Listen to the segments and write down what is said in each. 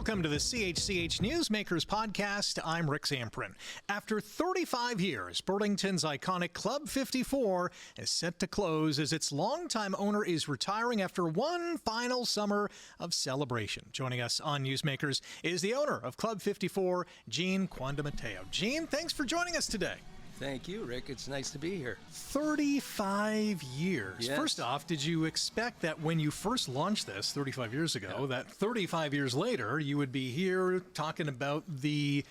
Welcome to the CHCH Newsmakers podcast. I'm Rick Zamperin. After 35 years, Burlington's iconic Club 54 is set to close as its longtime owner is retiring after one final summer of celebration. Joining us on Newsmakers is the owner of Club 54, Gene Quondamatteo. Gene, thanks for joining us today. Thank you, Rick. It's nice to be here. 35 years. Yes. First off, did you expect that when you first launched this 35 years ago, that 35 years later, you would be here talking about the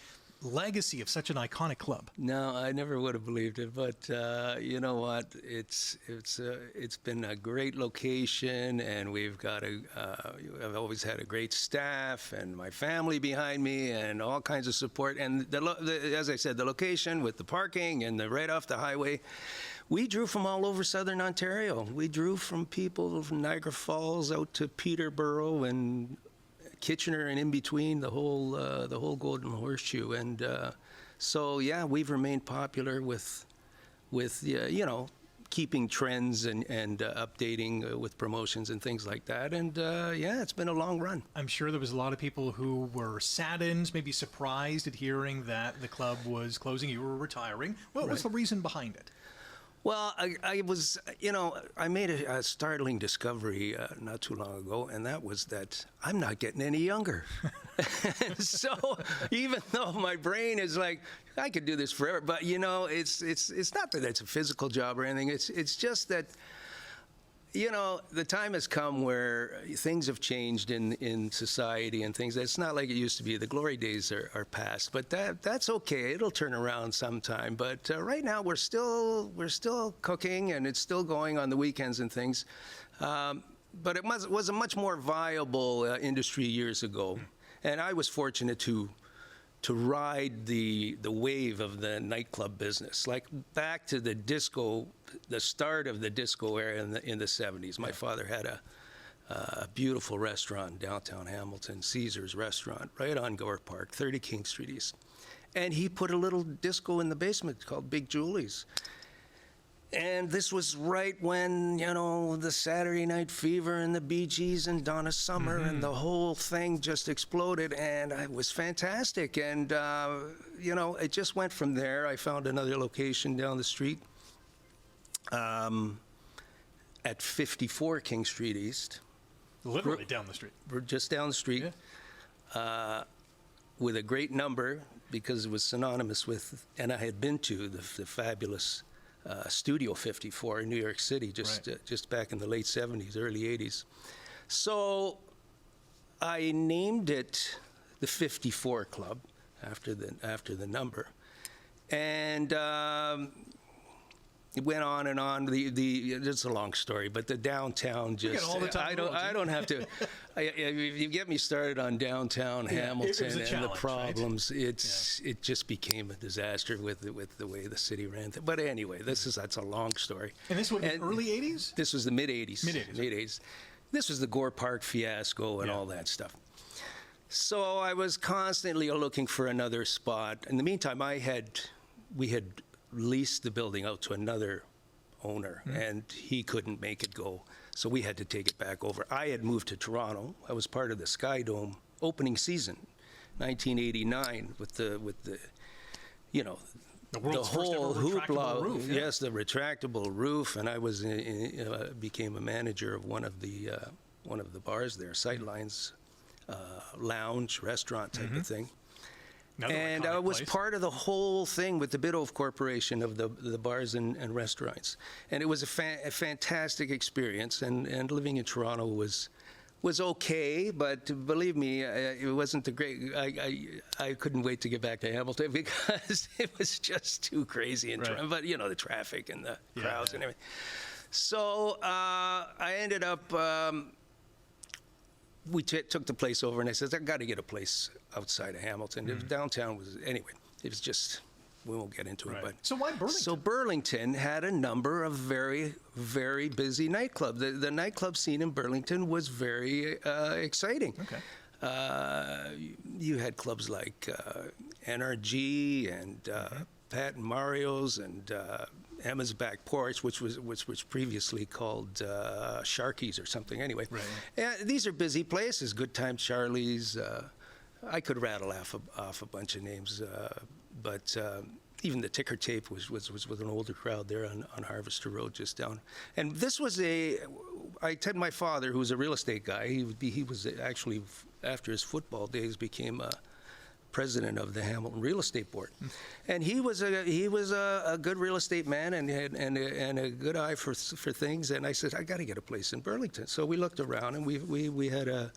legacy of such an iconic club? No, I never would have believed it, but you know what? It's been a great location, and we've got I've always had a great staff and my family behind me, and all kinds of support. And as I said, the location with the parking and the right off the highway. We drew from all over southern Ontario. We drew from people from Niagara Falls out to Peterborough and Kitchener and in between, the whole Golden Horseshoe. And so yeah, we've remained popular with keeping trends and updating with promotions and things like that. And yeah, it's been a long run. I'm sure there was a lot of people who were saddened, maybe surprised at hearing that the club was closing. You were retiring. What was the reason behind it? Well, I was, I made a startling discovery not too long ago, and that was that I'm not getting any younger. So even though my brain is like, I could do this forever, but it's not that it's a physical job or anything. It's just that, the time has come where things have changed in society and things. It's not like it used to be. The glory days are past, but that's okay. It'll turn around sometime. But right now we're still cooking, and it's still going on the weekends and things. But it was a much more viable industry years ago, and I was fortunate to ride the wave of the nightclub business, like back to the disco, the start of the disco era in the 70s. My father had a beautiful restaurant in downtown Hamilton, Caesar's Restaurant, right on Gore Park, 30 King Street East. And he put a little disco in the basement called Big Julie's. And this was right when, the Saturday Night Fever and the Bee Gees and Donna Summer and the whole thing just exploded, and it was fantastic. And, it just went from there. I found another location down the street at 54 King Street East. Literally down the street. We're just down the street. Yeah. With a great number, because it was synonymous with, and I had been to the fabulous Studio 54 in New York City, just back in the late 70s, early 80s. So I named it the 54 Club after the number, and it went on and on. It's a long story, but the downtown just. All the time I don't have to. If you get me started on downtown Hamilton and the problems, right? It just became a disaster with the way the city ran. But anyway, that's a long story. And this was the early 80s? This was the mid 80s. Mid 80s. This was the Gore Park fiasco and all that stuff. So I was constantly looking for another spot. In the meantime, we had leased the building out to another owner, and he couldn't make it go, so we had to take it back over. I had moved to Toronto. I was part of the Sky Dome opening season, 1989, with the whole hoopla. Roof, yes, the retractable roof, and I was became a manager of one of the bars there, Sightlines lounge restaurant type of thing. And I was part of the whole thing with the Biddulph Corporation of the bars and restaurants. And it was a fantastic experience. And living in Toronto was okay, but believe me, it wasn't the great. I couldn't wait to get back to Hamilton because it was just too crazy in Toronto. But the traffic and the crowds and everything. So I ended up. We took the place over, and I said, I've got to get a place outside of Hamilton. Downtown was, anyway, it was just, we won't get into it. But so why Burlington? So Burlington had a number of very, very busy nightclubs. The nightclub scene in Burlington was very exciting. Okay. You had clubs like NRG and Pat and Mario's and Emma's Back Porch, which was previously called Sharky's or something. Anyway, these are busy places. Good Time Charlie's, I could rattle off a bunch of names, but even the ticker tape was with an older crowd there on Harvester Road just down. And this was I tell my father, who was a real estate guy, he was actually, after his football days, became president of the Hamilton Real Estate Board. And he was a good real estate man and a good eye for things. And I said, I got to get a place in Burlington. So we looked around, and we had a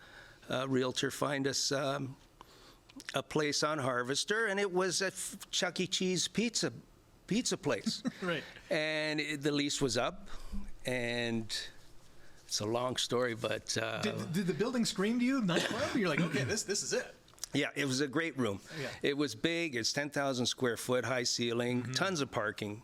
realtor find us a place on Harvester, and it was a Chuck E. Cheese pizza place. Right. And the lease was up, and it's a long story, but did the building scream to you, nightclub? You're like, okay, this is it. yeah, it was a great room. Yeah. It was big. It's 10,000 square foot, high ceiling, tons of parking.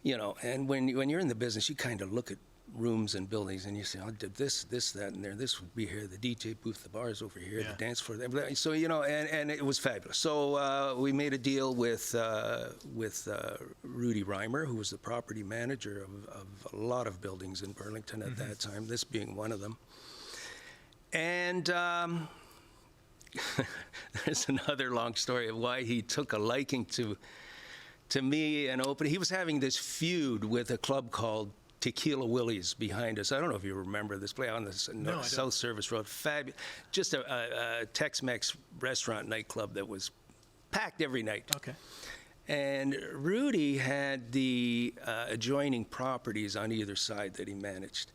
You know, and when you're in the business, you kind of look at rooms and buildings, and you say, "I did this, that, and there. This would be here. The DJ booth, the bars over here, Yeah. the dance floor." So you know, and it was fabulous. So we made a deal with Rudy Reimer, who was the property manager of a lot of buildings in Burlington at that time. This being one of them. And there's another long story of why he took a liking to me and open. He was having this feud with a club called Tequila Willie's behind us. I don't know if you remember this place on the South Service Road. Fabulous, just a Tex-Mex restaurant nightclub that was packed every night. Okay. And Rudy had the adjoining properties on either side that he managed.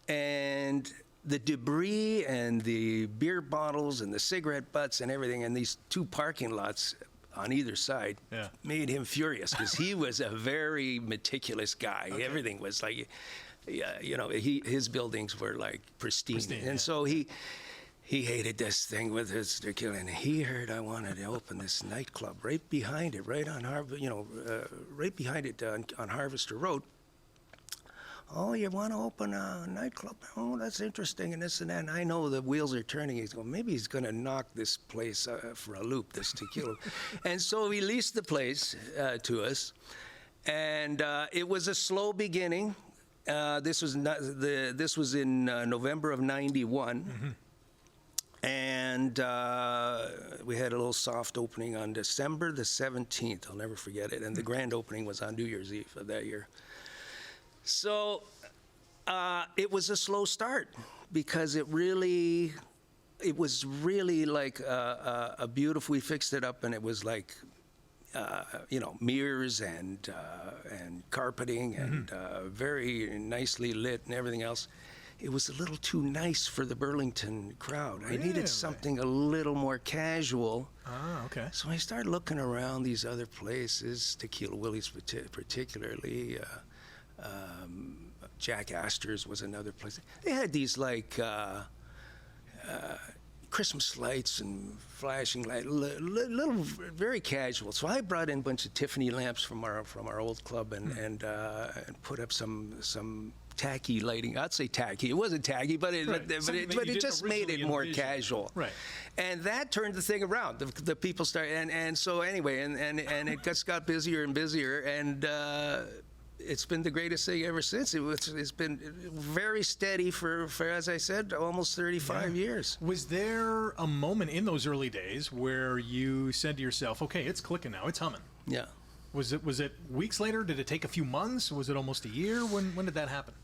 And the debris and the beer bottles and the cigarette butts and everything in these two parking lots on either side made him furious, because he was a very meticulous guy. Okay. Everything was like, you know, his buildings were like pristine. And so he hated this thing with his tequila, and he heard I wanted to open this nightclub right behind it, right on right behind it on Harvester Road. Oh, you want to open a nightclub? Oh, that's interesting, and this and that. And I know the wheels are turning. He's going, maybe he's going to knock this place for a loop, this tequila. And so he leased the place to us, and it was a slow beginning. This was in November of '91. Mm-hmm. And we had a little soft opening on December the 17th. I'll never forget it. And the grand opening was on New Year's Eve of that year. So it was a slow start, because it was really like a beautiful. We fixed it up, and it was like mirrors and carpeting and very nicely lit and everything else. It was a little too nice for the Burlington crowd. Really? I needed something a little more casual. Ah, okay. So I started looking around these other places, Tequila Willie's particularly. Jack Astor's was another place. They had these like Christmas lights and flashing lights, little very casual. So I brought in a bunch of Tiffany lamps from our old club and put up some tacky lighting. I'd say tacky. It wasn't tacky, but it just made it more casual. Right. And that turned the thing around. The people started, and so anyway, and it just got busier and busier, and it's been the greatest thing ever since. It's been very steady for as I said, almost 35 years. Was there a moment in those early days where you said to yourself, okay, it's clicking now, it's humming? Yeah. Was it weeks later? Did it take a few months? Was it almost a year? When did that happen?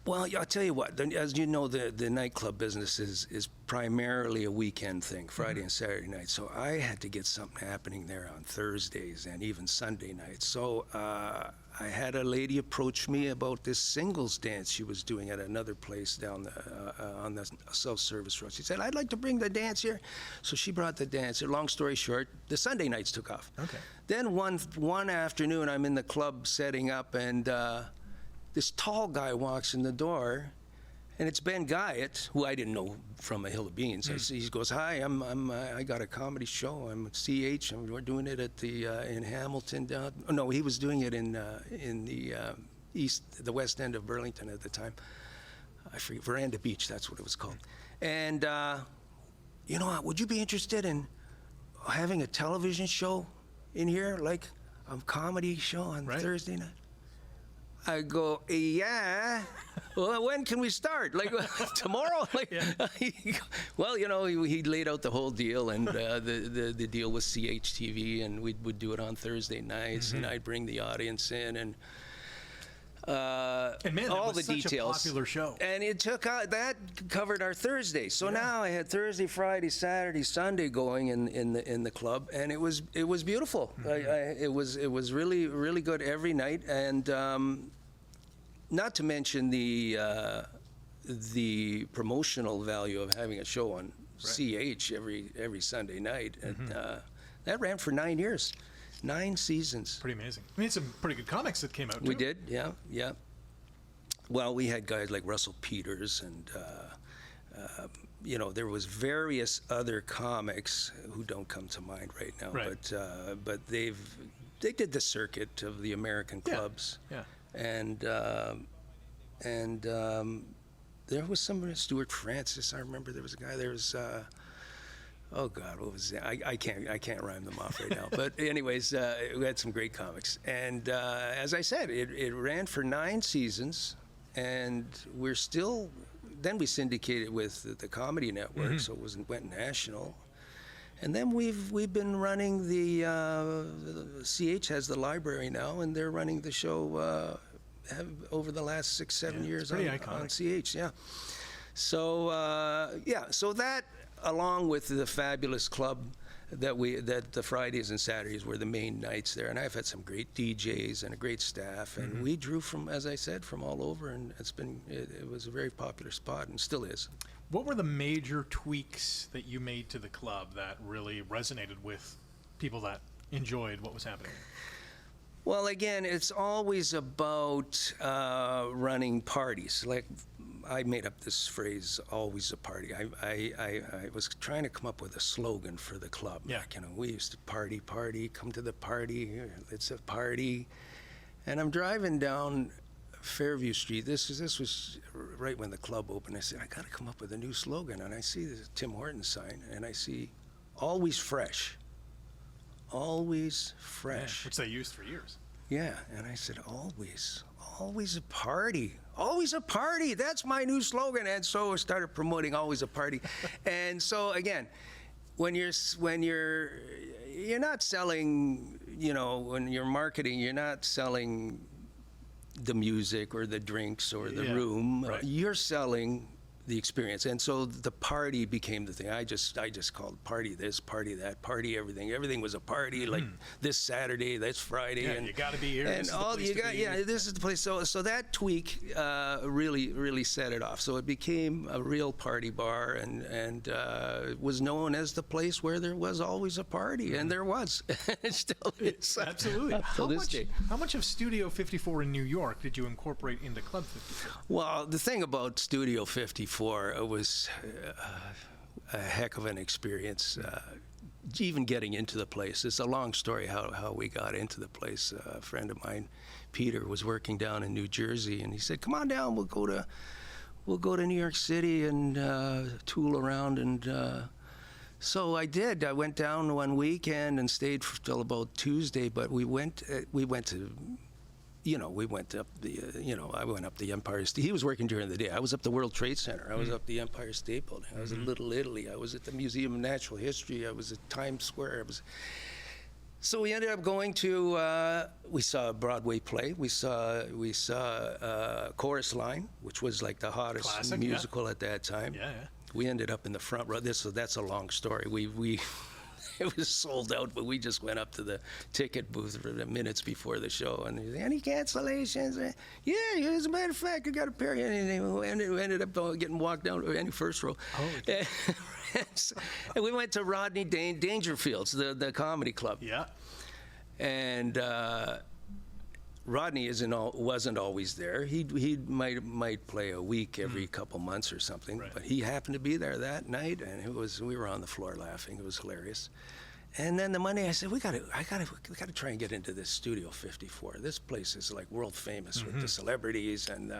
Well, I'll tell you what, as you know, the nightclub business is primarily a weekend thing, Friday and Saturday night. So I had to get something happening there on Thursdays and even Sunday nights. So I had a lady approach me about this singles dance she was doing at another place down on the South Service Road. She said, I'd like to bring the dance here. So she brought the dance. Long story short, the Sunday nights took off. Okay. Then one afternoon, I'm in the club setting up, and this tall guy walks in the door, and it's Ben Guyett, who I didn't know from a hill of beans. He goes, "Hi, I got a comedy show. I'm at CH, and we're doing it at the in Hamilton." No, he was doing it in the west end of Burlington at the time. I forget, Veranda Beach. That's what it was called. And you know what? Would you be interested in having a television show in here, like a comedy show on Thursday night? I go, yeah. Well, when can we start? Like tomorrow? Like, well, you know, he laid out the whole deal, and the deal was CHTV, and we would do it on Thursday nights, and I'd bring the audience in, and man, all that was the such details. a popular show. And it took that covered our Thursday. So now I had Thursday, Friday, Saturday, Sunday going in the club, and it was beautiful. It was really good every night, and not to mention the promotional value of having a show on CH every Sunday night, and that ran for 9 years. 9 seasons. Pretty amazing. I mean, some pretty good comics that came out, too. We did, yeah. Well, we had guys like Russell Peters, and you know, there was various other comics who don't come to mind right now. Right. But they did the circuit of the American clubs. Yeah. And there was somebody, Stuart Francis. I remember there was a guy. There was. Oh God, what was that? I can't rhyme them off right now. But anyways, we had some great comics, and as I said, it ran for 9 seasons, and we're still. Then we syndicated with the Comedy Network, so it went national, and then we've been running the CH has the library now, and they're running the show over the last 6-7 years on CH. Yeah, so so that. Along with the fabulous club that the Fridays and Saturdays were the main nights there, and I've had some great DJs and a great staff, and we drew from, as I said, from all over, and it was a very popular spot and still is. What were the major tweaks that you made to the club that really resonated with people that enjoyed what was happening? Well, again, it's always about running parties. Like, I made up this phrase, always a party. I was trying to come up with a slogan for the club. Yeah. Like, you know, we used to party, come to the party, it's a party. And I'm driving down Fairview Street. This was right when the club opened. I said, I got to come up with a new slogan. And I see the Tim Hortons sign, and I see, always fresh. Always fresh. Yeah, which they used for years. Yeah, and I said, always a party. Always a party. That's my new slogan. And so I started promoting always a party. And so again, when you're not selling, you know, when you're marketing, you're not selling the music or the drinks or the room. Right. You're selling the experience, and so the party became the thing. I just called party this, party that, party everything. Everything was a party. Like this Saturday, this Friday, Yeah, and you got to be here. and this all is the place to be. this is the place. So that tweak really set it off. So it became a real party bar, and it was known as the place where there was always a party, and there was. It still is. Absolutely. Till this day. How much of Studio 54 in New York did you incorporate into Club 54? Well, the thing about Studio 54, it was a heck of an experience. Even getting into the place, it's a long story how we got into the place. A friend of mine, Peter, was working down in New Jersey, and he said, "Come on down, we'll go to New York City and tool around." And so I did. I went down one weekend and stayed till about Tuesday. But we went to. We went up the, I went up the Empire State. He was working during the day. I was up the World Trade Center. I was up the Empire State Building. I was in Little Italy. I was at the Museum of Natural History. I was at Times Square. So we ended up going to, we saw a Broadway play. We saw Chorus Line, which was like the hottest Classic, musical at that time. Yeah. We ended up in the front row. That's a long story. We it was sold out, but we just went up to the ticket booth minutes before the show, and any cancellations? Yeah, as a matter of fact, I got a pair. And we ended up getting walked down to any first row. And we went to Rodney Dangerfield's, the comedy club. Yeah. And Rodney wasn't always there. He might play a week every couple months or something. Right. But he happened to be there that night, and we were on the floor laughing. It was hilarious. And then the Monday, I said, we gotta try and get into this Studio 54. This place is like world famous with the celebrities and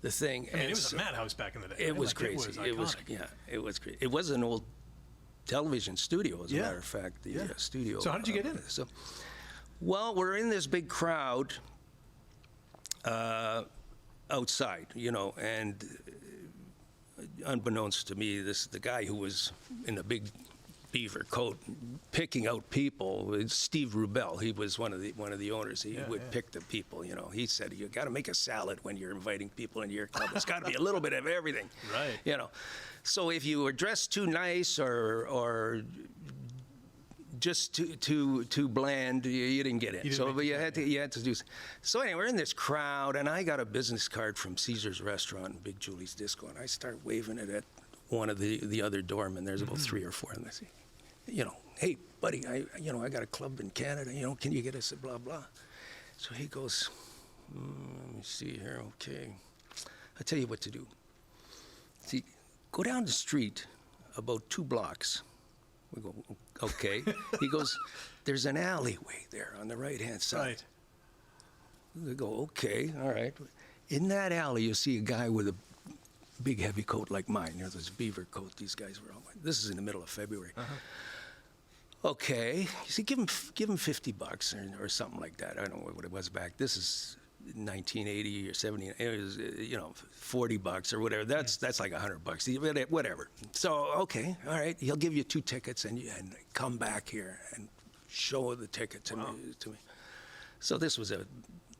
the thing. I mean, it was a madhouse back in the day. It was crazy. It was great. It was an old television studio, as a matter of fact. The studio. So how did you get in? Well, we're in this big crowd, outside, and unbeknownst to me, the guy who was in a big beaver coat picking out people was Steve Rubel. He was one of the owners. He would pick the people. He said, you got to make a salad when you're inviting people into your club. It's got to be a little bit of everything. Right. So if you were dressed too nice or just too bland, you didn't get in. But you had to do. So anyway, we're in this crowd, and I got a business card from Caesar's Restaurant and Big Julie's Disco, and I start waving it at one of the other doormen. There's about 3 or 4, and they say, hey, buddy, I got a club in Canada. Can you get us a blah blah? So he goes, let me see here. Okay, I'll tell you what to do. See, go down the street about 2 blocks. We go, okay. He goes, there's an alleyway there on the right-hand side. Right. We go, okay, all right. In that alley, you'll see a guy with a big heavy coat like mine. This beaver coat. These guys were all. This is in the middle of February. Okay, you see, give him $50 or something like that. I don't know what it was back. This is 1980 or 70. It was $40 or whatever. That's like $100. Whatever. So okay, all right. He'll give you 2 tickets and come back here and show the ticket to me. So this was a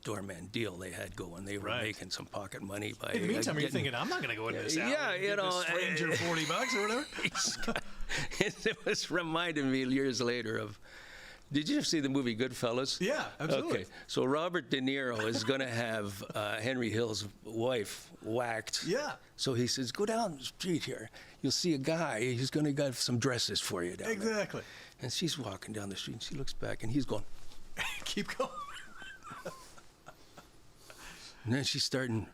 doorman deal they had going. They were making some pocket money by. In the meantime, you're thinking, I'm not going to go into this alley and give this stranger $40 or whatever. It was reminding me years later of. Did you see the movie Goodfellas? Yeah, absolutely. Okay, so Robert De Niro is going to have Henry Hill's wife whacked. Yeah. So he says, go down the street here. You'll see a guy. He's going to got some dresses for you down there. Exactly. And she's walking down the street, and she looks back, and he's going. Keep going. And then she's starting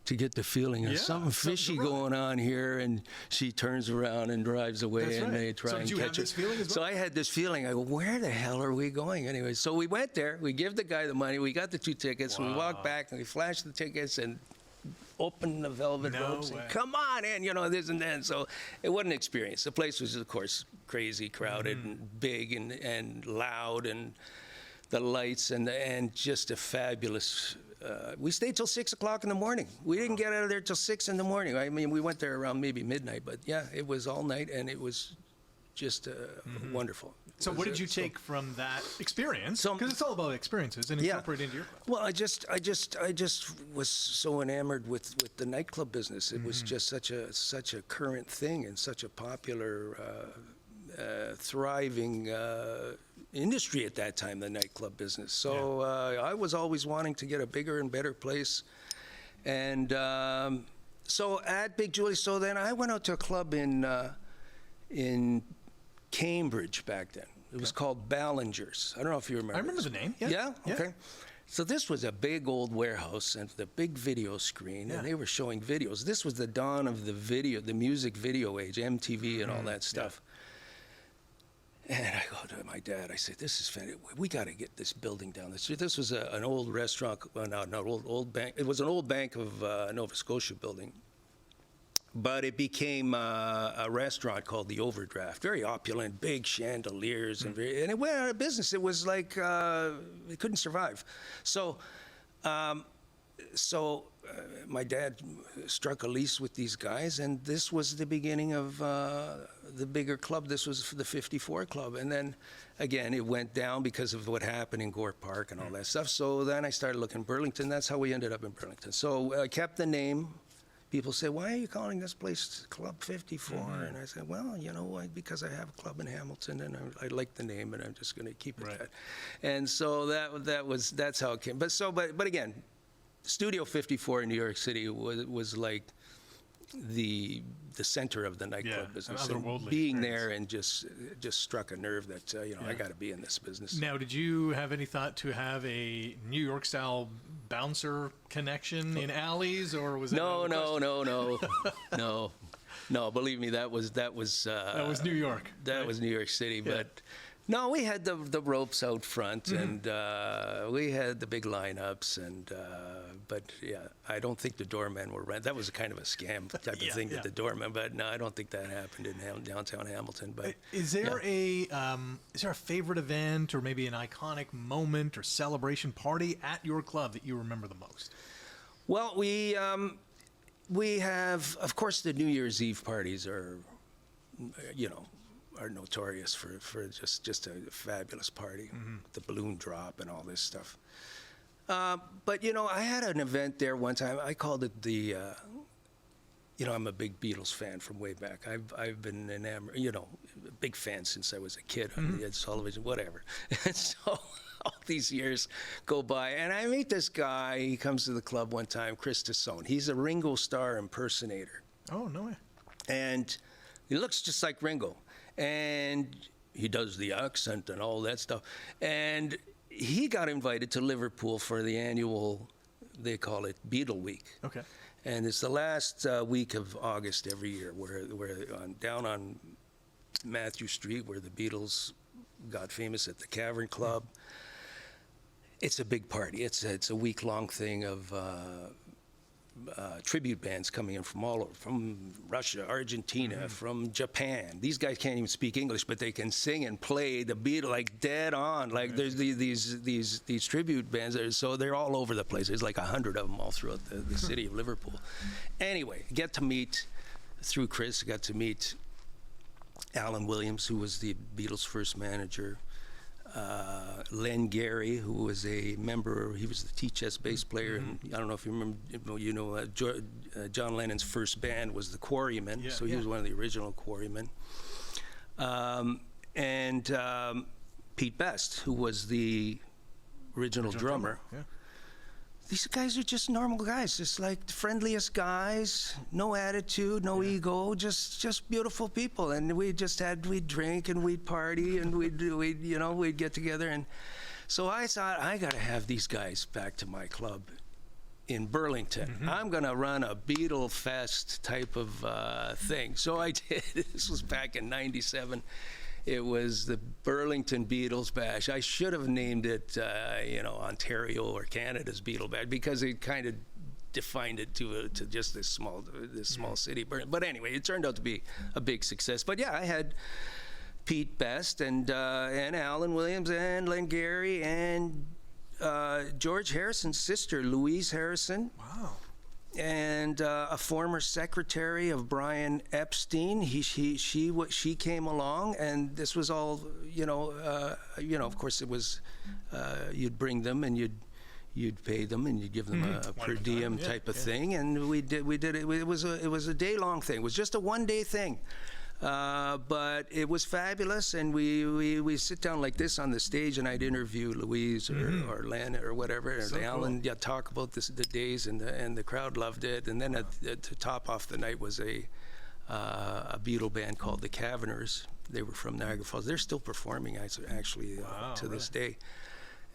to get the feeling of something fishy going on here, and she turns around and drives away, and they try and catch her. So did you have this feeling as well? So I had this feeling. I go, where the hell are we going anyway? So we went there. We give the guy the money. We got the 2 tickets. We walked back, and we flashed the tickets and opened the velvet ropes. And, come on in, this and that. So it wasn't an experience. The place was, of course, crazy, crowded, and big, and loud, and the lights, and just a fabulous. We stayed till 6 o'clock in the morning. We didn't get out of there till 6 in the morning. I mean, we went there around maybe midnight, but yeah, it was all night, and it was just wonderful. So what did you take from that experience? Because it's all about experiences and incorporate into your club. Well, I just was so enamored with the nightclub business. It was just such a current thing and such a popular, thriving industry at that time, the nightclub business. So I was always wanting to get a bigger and better place. And so at Big Julie's, so then I went out to a club in Cambridge back then. It was called Ballinger's. I don't know if you remember. I remember the name. Yeah? Okay. So this was a big old warehouse and the big video screen, and they were showing videos. This was the dawn of the music video age, MTV and all that stuff. And I go to my dad, I say, this is fantastic. We got to get this building down the street. This was an old restaurant, old bank. It was an old Bank of Nova Scotia building. But it became a restaurant called the Overdraft. Very opulent, big chandeliers, and it went out of business. It was like it couldn't survive. So my dad struck a lease with these guys, and this was the beginning of the bigger club. This was the 54 Club. And then, again, it went down because of what happened in Gore Park and all that stuff. So then I started looking at Burlington. That's how we ended up in Burlington. So I kept the name. People say, why are you calling this place Club 54? And I said, well, you know, because I have a club in Hamilton, and I like the name, and I'm just going to keep it that. And so that's how it came. But again, Studio 54 in New York City was like the center of the nightclub business. And being there and just struck a nerve that I got to be in this business. Now, did you have any thought to have a New York style bouncer connection in alleys, or was it no? Believe me, that was New York. That was New York City, but. No, we had the ropes out front, and we had the big lineups, and but yeah, I don't think the doormen were rent. That was kind of a scam type of thing with the doormen, but no, I don't think that happened in downtown Hamilton. But is there a favorite event or maybe an iconic moment or celebration party at your club that you remember the most? Well, we have, of course, the New Year's Eve parties are, are notorious for just a fabulous party, the balloon drop and all this stuff. But I had an event there one time. I called it the. I'm a big Beatles fan from way back. I've been enamored, a big fan since I was a kid on the television, whatever. And so all these years go by, and I meet this guy. He comes to the club one time, Chris Tassone. He's a Ringo Starr impersonator. Oh, no way. And he looks just like Ringo. And he does the accent and all that stuff. And he got invited to Liverpool for the annual, they call it Beatle Week. Okay. And it's the last week of August every year, where down on Matthew Street, where the Beatles got famous at the Cavern Club. It's a big party. It's a week-long thing of tribute bands coming in from all over, from Russia, Argentina, from Japan. These guys can't even speak English, but they can sing and play the Beatles like dead on. Like there's these tribute bands, so they're all over the place. There's like 100 of them all throughout the city of Liverpool. Anyway, through Chris, got to meet Alan Williams, who was the Beatles' first manager. Len Gary, who was a member, he was the T-chess bass player, and I don't know if you remember, John Lennon's first band was the Quarrymen, so he was one of the original Quarrymen. And Pete Best, who was the original drummer. Yeah. These guys are just normal guys, just like the friendliest guys, no attitude, no ego, just beautiful people. And we'd drink and we'd party and we'd get together. And so I thought, I got to have these guys back to my club in Burlington. I'm going to run a Beatle Fest type of thing. So I did. This was back in '97. It was the Burlington Beatles Bash. I should have named it, Ontario or Canada's Beatle Bash, because it kind of defined it to just this small city. But anyway, it turned out to be a big success. But yeah, I had Pete Best and Alan Williams and Len Gary and George Harrison's sister, Louise Harrison. Wow. And a former secretary of Brian Epstein, she came along, and this was all, of course it was, you'd bring them and you'd pay them and you'd give them a per diem type of thing, and we did it. It was a day-long thing. It was just a one-day thing. But it was fabulous, and we sit down like this on the stage, and I'd interview Louise or Len or whatever, So and Alan, cool. talk about the days, and the crowd loved it. And then to top off the night was a Beatle band called the Caverners. They were from Niagara Falls. They're still performing actually to this day.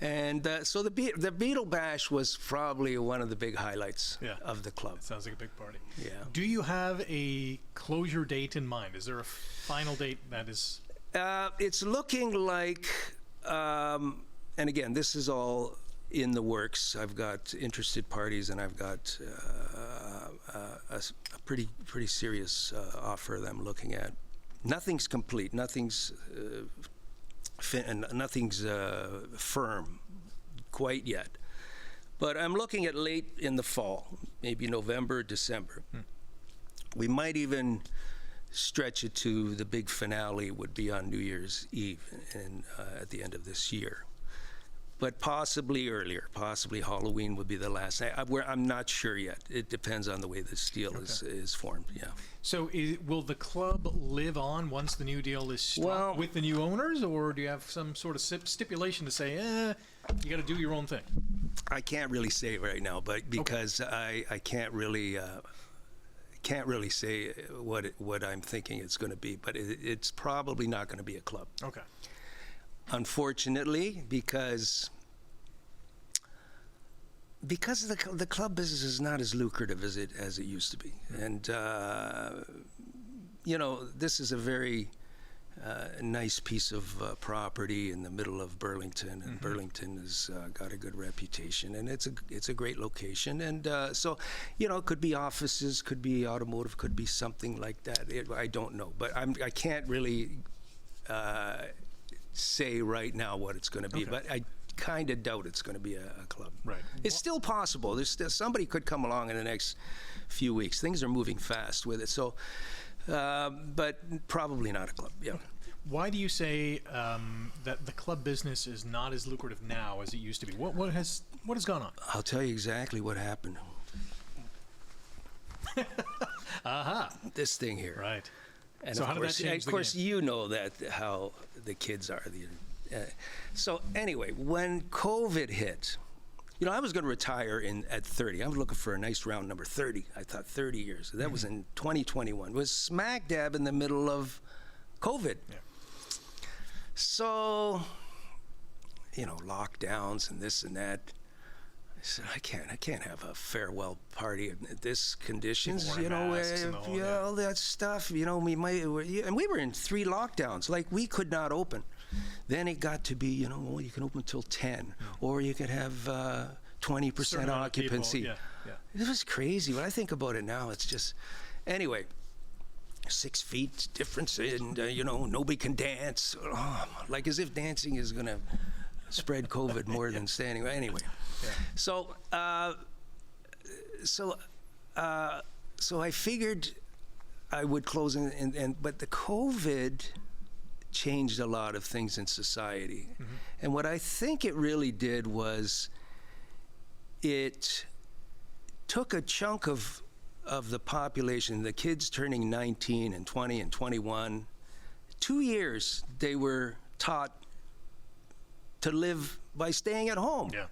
And so the Beatle Bash was probably one of the big highlights of the club. It sounds like a big party. Yeah. Do you have a closure date in mind? Is there a final date that is? It's looking like, and again, this is all in the works. I've got interested parties, and I've got a pretty serious offer that I'm looking at. Nothing's complete. Nothing's firm quite yet, but I'm looking at late in the fall, maybe November, December. We might even stretch it to the big finale would be on New Year's Eve and at the end of this year, but possibly earlier. Possibly Halloween would be the last night. I'm not sure yet. It depends on the way the deal is formed. Yeah. So will the club live on once the new deal is struck Well, with the new owners, or do you have some sort of stipulation to say, you got to do your own thing? I can't really say right now, but because I can't really say what I'm thinking it's going to be. But it's probably not going to be a club. Okay. Unfortunately, because the club business is not as lucrative as it used to be, and this is a very a nice piece of property in the middle of Burlington, and Burlington has got a good reputation, and it's a great location. And so, it could be offices, could be automotive, could be something like that. I don't know, but I can't really say right now what it's going to be. But I kind of doubt it's going to be a club. Right. It's still possible. There's still, somebody could come along in the next few weeks. Things are moving fast with it. So. But probably not a club. Yeah. Why do you say that the club business is not as lucrative now as it used to be? What has gone on? I'll tell you exactly what happened. This thing here. Right. And so of how did course, that change of course, you know that how the kids are. So anyway, when COVID hit. I was going to retire at 30. I was looking for a nice round number, 30. I thought 30 years. That was in 2021. It was smack dab in the middle of COVID. Yeah. So, lockdowns and this and that. I said, I can't have a farewell party at this conditions. All that stuff. We might, and we were in 3 lockdowns. Like we could not open. Then it got to be, you can open until 10, or you could have 20% occupancy. Yeah. It was crazy. When I think about it now, it's just, anyway, 6 feet difference, and nobody can dance. Like as if dancing is going to spread COVID more than standing. Anyway, so I figured I would close, but the COVID changed a lot of things in society. And what I think it really did was it took a chunk of the population, the kids turning 19 and 20 and 21, 2 years they were taught to live by staying at home. Yeah.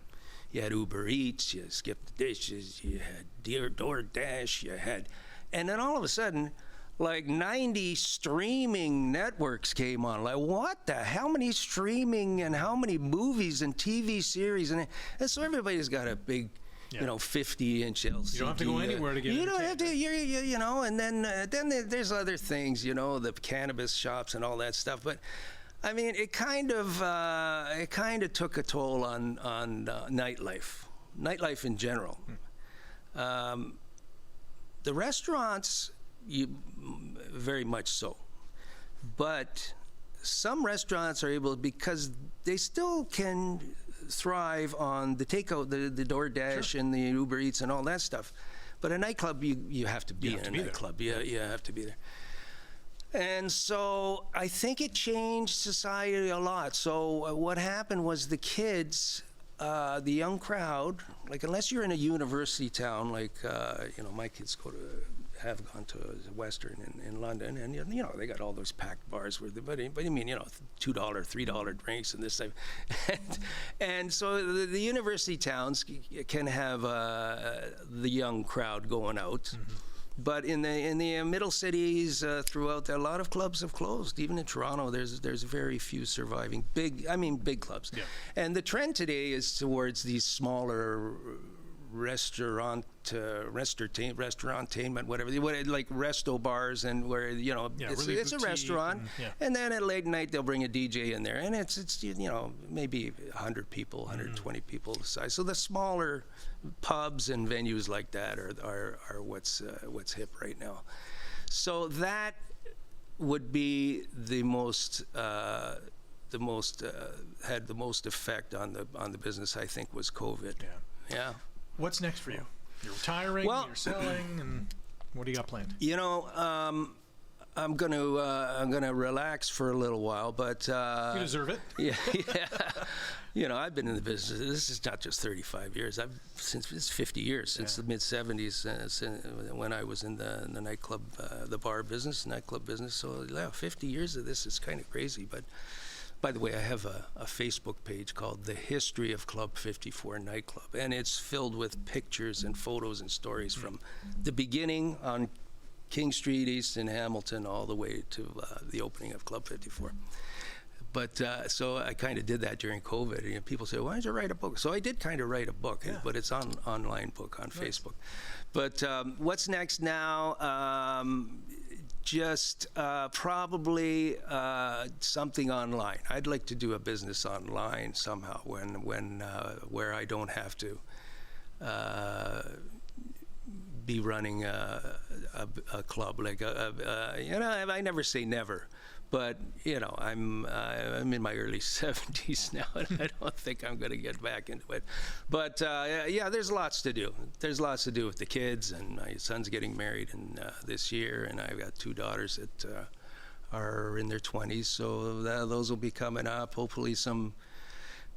You had Uber Eats, you skipped the dishes, you had DoorDash, and then all of a sudden, like 90 streaming networks came on. Like, what the hell? How many streaming and how many movies and TV series? And so everybody's got a big, 50-inch LCD. You don't have to go anywhere to get You don't have to, and then there's other things, the cannabis shops and all that stuff. But, I mean, it kind of took a toll on nightlife in general. The restaurants, very much so, but some restaurants are able, because they still can thrive on the takeout, the DoorDash and the Uber Eats and all that stuff. But a nightclub, you have to be in a nightclub. You have to be there. And so I think it changed society a lot. So what happened was the kids, the young crowd, like unless you're in a university town, like my kids have gone to Western in London, and they got all those packed bars where but I mean $2, $3 drinks and this type, and so the university towns can have the young crowd going out. But in the middle cities throughout, a lot of clubs have closed. Even in Toronto, there's very few surviving big clubs. Yeah. And the trend today is towards these smaller restaurant-tainment, whatever, like resto bars, and where it's a restaurant, and then at late night they'll bring a DJ in there, and it's maybe 100 people, 120 people size. So the smaller pubs and venues like that are what's hip right now. So that would be the most had the most effect on the business, I think, was COVID. Yeah. What's next for you? You're retiring, you're selling, and what do you got planned? I'm gonna relax for a little while, but you deserve it. Yeah. I've been in the business. This is not just 35 years. It's 50 years since the mid 70s, when I was in the nightclub, the nightclub business. So 50 years of this is kind of crazy. But by the way, I have a Facebook page called The History of Club 54 Nightclub, and it's filled with pictures and photos and stories from the beginning on King Street East in Hamilton all the way to the opening of Club 54. But so I kind of did that during COVID. And people say, why don't you write a book? So I did kind of write a book, but it's online book on Facebook. But what's next now? just probably something online. I'd like to do a business online somehow where I don't have to be running a club. Like I never say never. But I'm in my early 70s now, and I don't think I'm going to get back into it. But yeah, there's lots to do. There's lots to do with the kids, and my son's getting married this year, and I've got 2 daughters that are in their 20s, so those will be coming up. Hopefully, some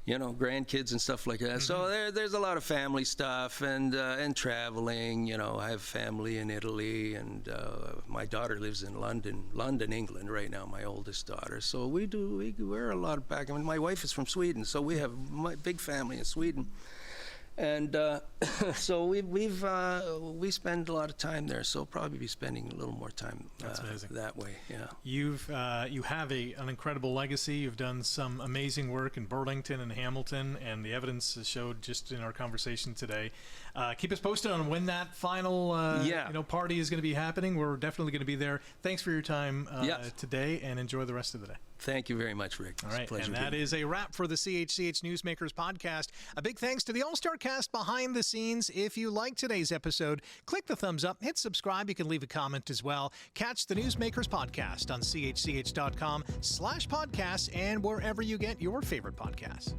grandkids and stuff like that. Mm-hmm. So there's a lot of family stuff and traveling. I have family in Italy, and my daughter lives in London, England right now, my oldest daughter. So we're a lot back. I mean, my wife is from Sweden, so we have my big family in Sweden. And so we spend a lot of time there. So probably be spending a little more time that way. Yeah. You have an incredible legacy. You've done some amazing work in Burlington and Hamilton, and the evidence showed just in our conversation today. Keep us posted on when that final party is going to be happening. We're definitely going to be there. Thanks for your time today, and enjoy the rest of the day. Thank you very much, Rick. All right, and that is a wrap for the CHCH Newsmakers podcast. A big thanks to the All-Star cast behind the scenes. If you like today's episode, click the thumbs up, hit subscribe. You can leave a comment as well. Catch the Newsmakers podcast on chch.com/podcasts and wherever you get your favorite podcasts.